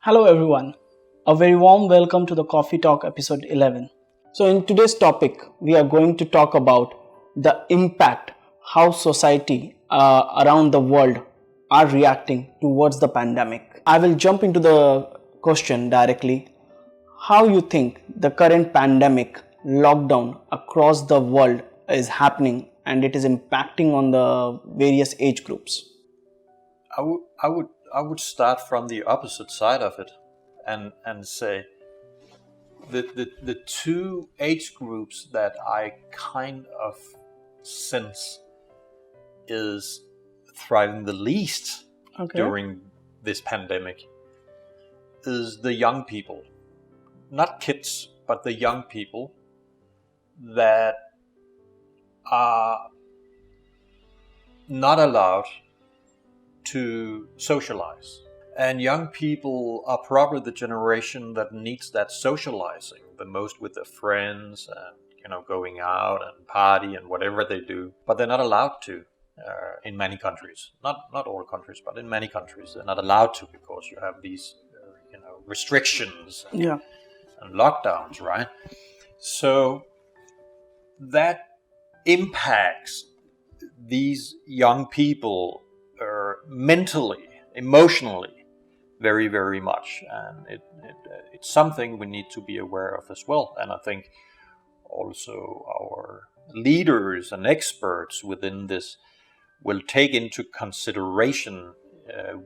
Hello everyone. A very warm welcome to the Coffee Talk episode 11. So in today's topic, we are going to talk about the impact how society around the world are reacting towards the pandemic. I will jump into the question directly. How you think the current pandemic lockdown across the world is happening and it is impacting on the various age groups? I would start from the opposite side of it, and say the two age groups that I kind of sense is thriving the least Okay. during this pandemic is the young people, not kids, but the young people that are not allowed to socialize. And young people are probably the generation that needs that socializing the most with their friends and going out and party and whatever they do. But they're not allowed to in many countries. Not all countries, but in many countries they're not allowed to because you have these restrictions Yeah. and lockdowns, right? So that impacts these young people mentally, emotionally, very, very much, and it's something we need to be aware of as well. And I think also our leaders and experts within this will take into consideration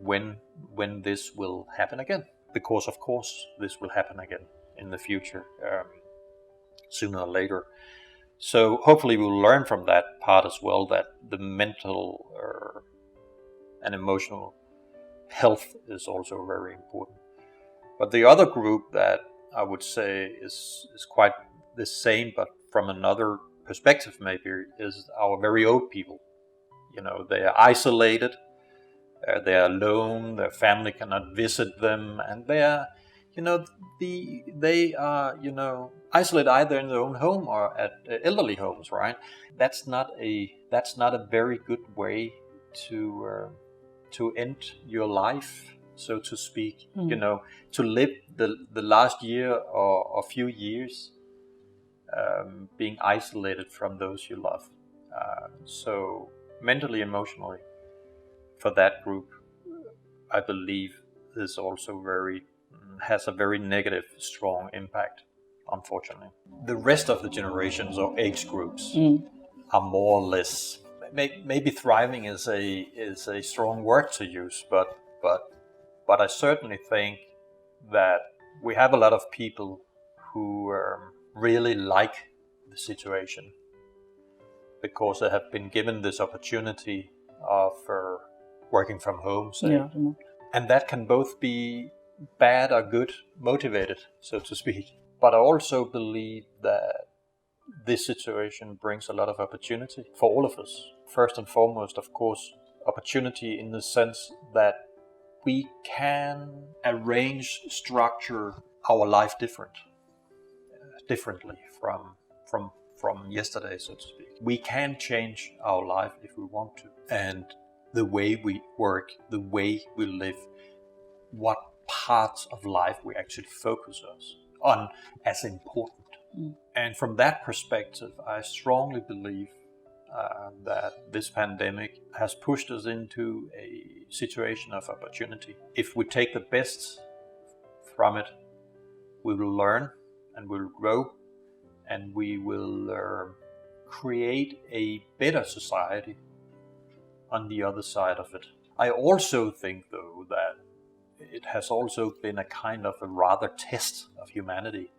when this will happen again, because of course this will happen again in the future, sooner or later. So hopefully we'll learn from that part as well, that the mental and emotional health is also very important. But the other group that I would say is quite the same, but from another perspective maybe, is our very old people. They are isolated, they are alone, their family cannot visit them, and they are, they are, isolated either in their own home or at elderly homes, right? That's not a very good way to end your life, so to speak. To live the last year or a few years being isolated from those you love. So mentally, emotionally, for that group, I believe is also has a very negative, strong impact, unfortunately. The rest of the generations or age groups are more or less, maybe thriving is a strong word to use, but I certainly think that we have a lot of people who really like the situation because they have been given this opportunity of working from home, say. Yeah. And that can both be bad or good, motivated, so to speak. But I also believe that this situation brings a lot of opportunity for all of us. First and foremost, of course, opportunity in the sense that we can arrange, structure our life differently from yesterday, so to speak. We can change our life if we want to. And the way we work, the way we live, what parts of life we actually focus on as important. And from that perspective, I strongly believe that this pandemic has pushed us into a situation of opportunity. If we take the best from it, we will learn and we'll grow, and we will create a better society on the other side of it. I also think, though, that it has also been a kind of a rather test of humanity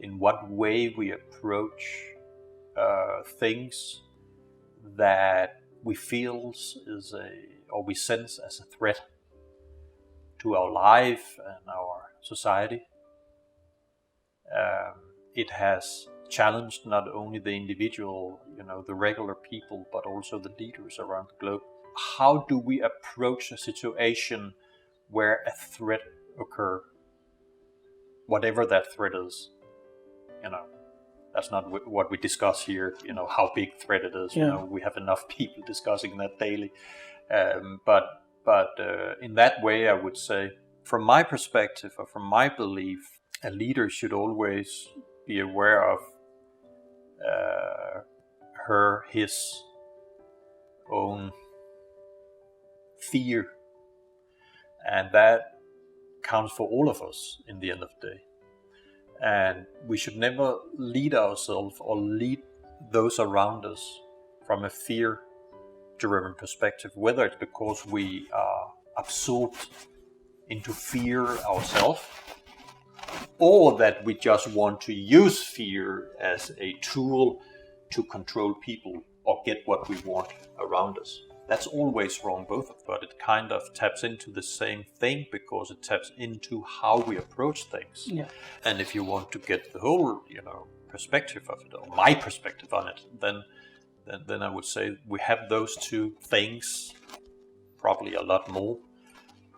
in what way we approach things that we feel or we sense as a threat to our life and our society. It has challenged not only the individual, the regular people, but also the leaders around the globe. How do we approach a situation where a threat occurs, whatever that threat is? That's not what we discuss here, how big threat it is. Yeah. We have enough people discussing that daily. But in that way, I would say from my perspective or from my belief, a leader should always be aware of his own fear, and that counts for all of us in the end of the day. And we should never lead ourselves or lead those around us from a fear-driven perspective, whether it's because we are absorbed into fear ourselves, or that we just want to use fear as a tool to control people or get what we want around us. That's always wrong, both of them, but it kind of taps into the same thing because it taps into how we approach things. Yeah. And if you want to get the whole, perspective of it, or my perspective on it, then I would say we have those two things, probably a lot more,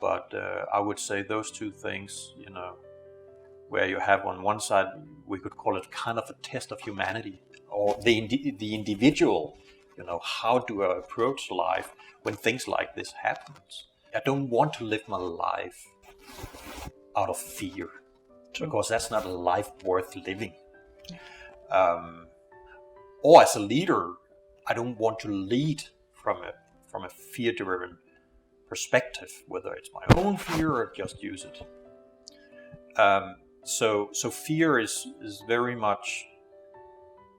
but I would say those two things, where you have on one side, we could call it kind of a test of humanity, or the individual. How do I approach life when things like this happens? I don't want to live my life out of fear, because that's not a life worth living. Or as a leader, I don't want to lead from a fear-driven perspective, whether it's my own fear or just use it. So fear is very much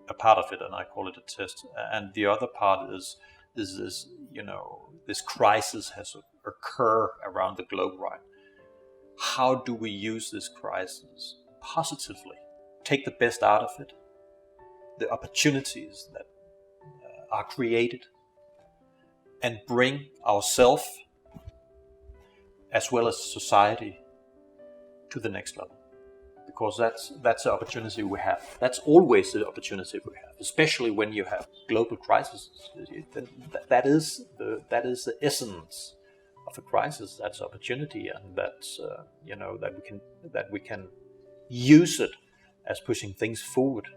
a part of it, and I call it a test. And the other part is this, this crisis has occurred around the globe, right? How do we use this crisis positively? Take the best out of it, the opportunities that are created, and bring ourselves as well as society to the next level. Because that's the opportunity we have. That's always the opportunity we have, especially when you have global crises. That is the essence of a crisis. That's opportunity, and that's that we can use it as pushing things forward.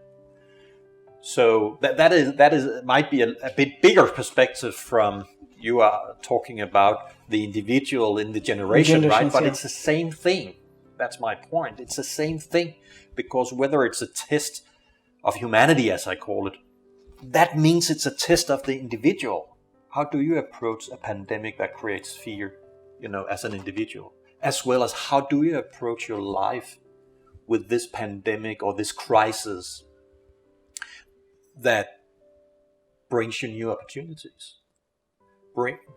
So that might be a bit bigger perspective from you are talking about the individual in the generation, right? But it's the same thing. That's my point. It's the same thing, because whether it's a test of humanity, as I call it, that means it's a test of the individual. How do you approach a pandemic that creates fear, as an individual? As well as how do you approach your life with this pandemic or this crisis that brings you new opportunities,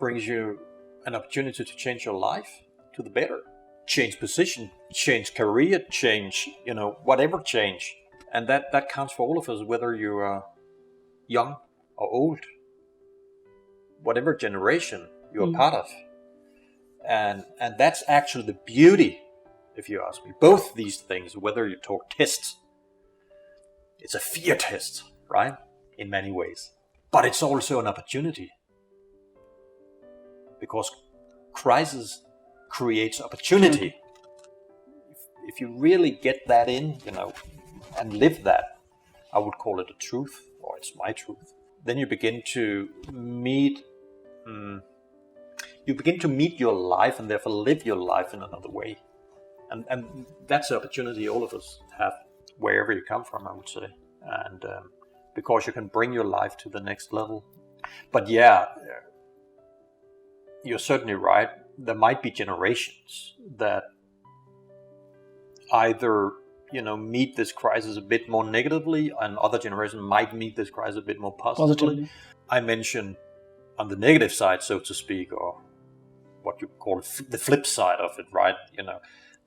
brings you an opportunity to change your life to the better. Change position, change career, change, whatever change. And that counts for all of us, whether you are young or old, whatever generation you're part of. And that's actually the beauty, if you ask me. Both these things, whether you talk tests, it's a fear test, right? In many ways. But it's also an opportunity. Because crisis creates opportunity. If you really get that in, and live that, I would call it a truth, or it's my truth. Then you begin to meet your life, and therefore live your life in another way. And that's the opportunity all of us have, wherever you come from, I would say. And because you can bring your life to the next level. But yeah, you're certainly right. There might be generations that either, meet this crisis a bit more negatively, and other generations might meet this crisis a bit more positively. I mentioned on the negative side, so to speak, or what you call the flip side of it, right?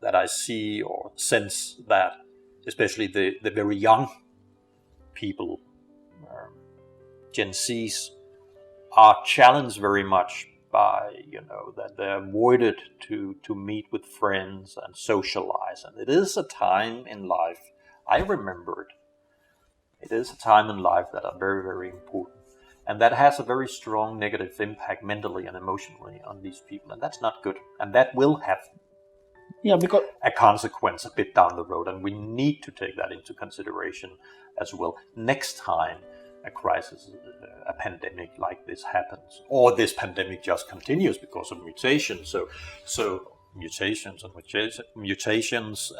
That I see or sense that, especially the very young people, Gen Zs, are challenged very much by, that they're avoided to meet with friends and socialize. And it is a time in life, I remember it is a time in life that are very, very important. And that has a very strong negative impact mentally and emotionally on these people. And that's not good. And that will have because a consequence a bit down the road. And we need to take that into consideration as well next time a crisis, a pandemic like this happens, or this pandemic just continues because of mutation. So mutations and mutations.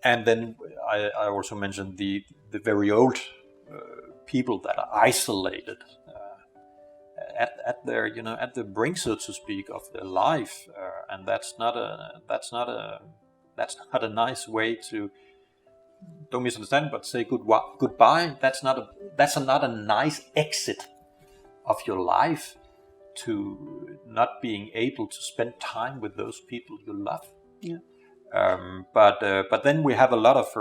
And then I also mentioned the very old people that are isolated at their at the brink, so to speak, of their life, and that's not a nice way to, don't misunderstand, but say goodbye. That's not a nice exit of your life, to not being able to spend time with those people you love. Yeah. But then we have a lot of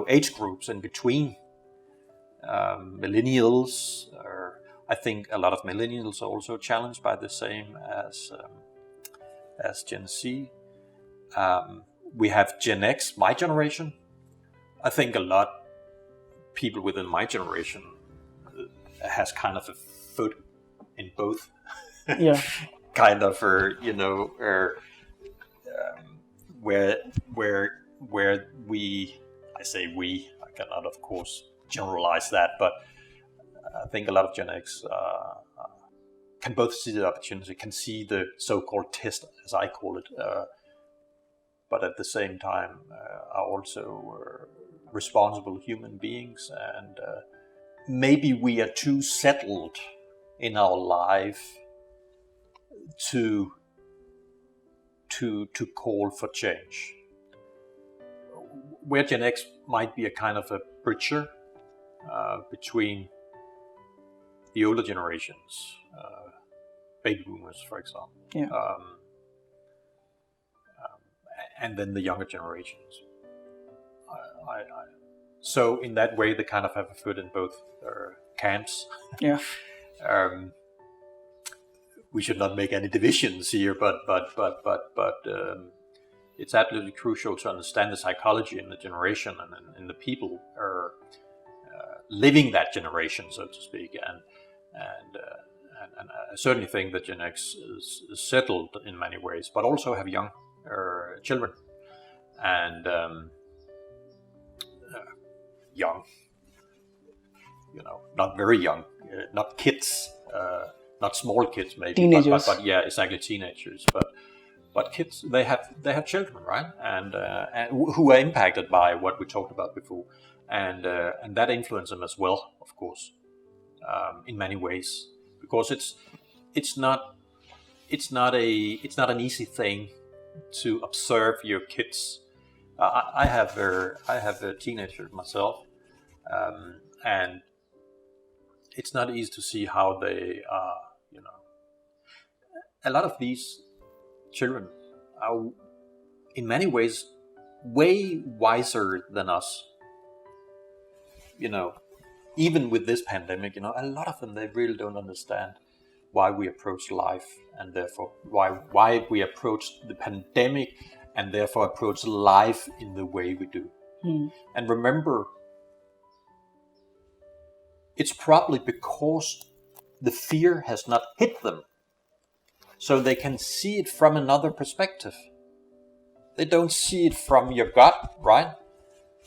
age groups in between. Millennials, I think a lot of millennials are also challenged by the same as Gen Z. We have Gen X, my generation. I think a lot people within my generation has kind of a foot in both. Yeah. Kind of, where we, I say we, I cannot of course generalize that, but I think a lot of Gen X can both see the opportunity, can see the so-called test, as I call it, but at the same time are also responsible human beings, and maybe we are too settled in our life to call for change. Where Gen X might be a kind of a bridger between the older generations, baby boomers, for example, Yeah. and then the younger generations. So in that way, they kind of have a foot in both camps. Yeah. We should not make any divisions here, but it's absolutely crucial to understand the psychology in the generation and in the people are living that generation, so to speak, and I certainly think that Gen X is settled in many ways, but also have young children and young, not very young, not kids, not small kids maybe, teenagers. but yeah, exactly, teenagers, but kids, they have children, right, and who are impacted by what we talked about before, and that influences them as well, of course, in many ways, because it's not an easy thing to observe your kids. I have a teenager myself, and it's not easy to see how they are. A lot of these children are, in many ways, way wiser than us. Even with this pandemic, a lot of them, they really don't understand why we approach life, and therefore why we approach the pandemic, and therefore approach life in the way we do. And remember, it's probably because the fear has not hit them, so they can see it from another perspective. They don't see it from your gut, right?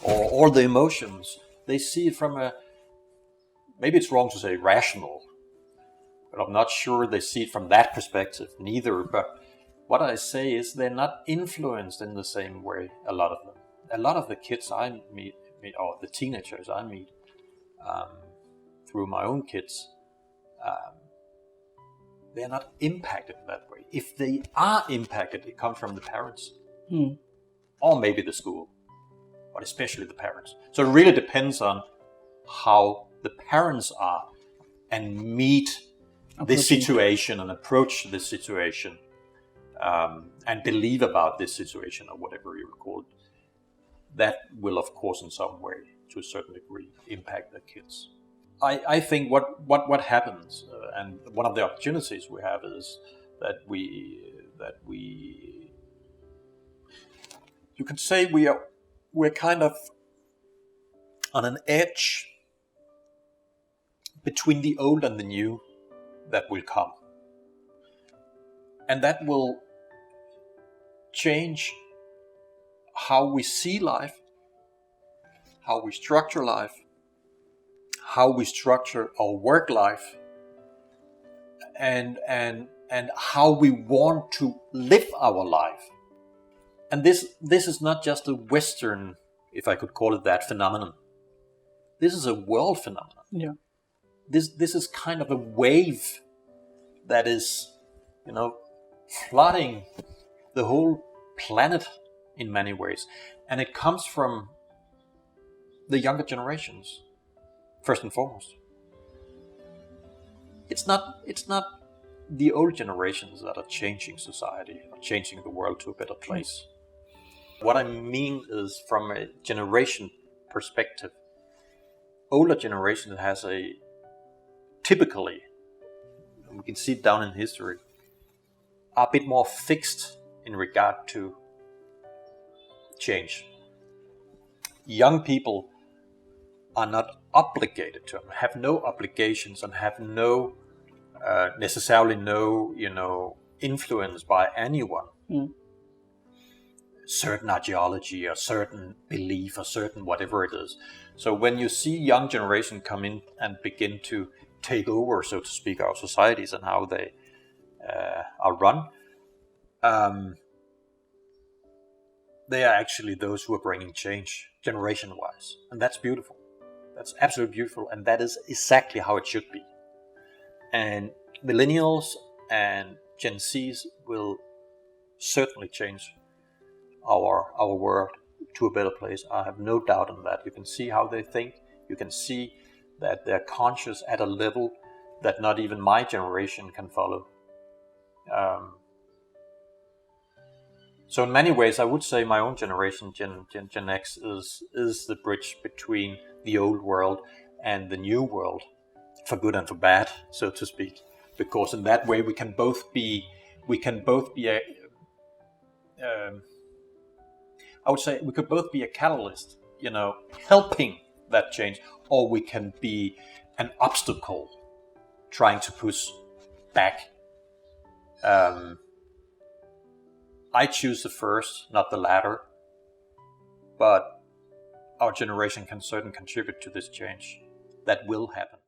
Or the emotions. They see it from maybe it's wrong to say rational, but I'm not sure they see it from that perspective neither. But what I say is they're not influenced in the same way, a lot of them. A lot of the kids I meet or the teenagers I meet through my own kids, they're not impacted in that way. If they are impacted, it comes from the parents. Or maybe the school, but especially the parents. So it really depends on how the parents are and meet this situation and approach this situation, and believe about this situation, or whatever you would call it. That will, of course, in some way, to a certain degree, impact the kids. I think what happens, and one of the opportunities we have is that you can say we're kind of on an edge between the old and the new that will come, and that will change how we see life, how we structure life, how we structure our work life, and and how we want to live our life. And this is not just a Western, if I could call it that, phenomenon. This is a world phenomenon. Yeah. This is kind of a wave that is, flooding the whole planet in many ways. And it comes from the younger generations, first and foremost. It's not the old generations that are changing society or changing the world to a better place. What I mean is, from a generation perspective, older generation has typically, we can see it down in history, are a bit more fixed in regard to change. Young people are not obligated to, have no obligations, and have no necessarily no influence by anyone. Certain ideology or certain belief or certain whatever it is. So when you see young generation come in and begin to take over, so to speak, our societies and how they are run, they are actually those who are bringing change generation-wise, and that's beautiful. That's absolutely beautiful, and that is exactly how it should be. And millennials and Gen Zs will certainly change our world to a better place. I have no doubt on that. You can see how they think. You can see that they're conscious at a level that not even my generation can follow. So in many ways, I would say my own generation, Gen X, is the bridge between the old world and the new world, for good and for bad, so to speak. Because in that way, we can both be I would say we could both be a catalyst, helping that change, or we can be an obstacle trying to push back. I choose the first, not the latter, but our generation can certainly contribute to this change that will happen.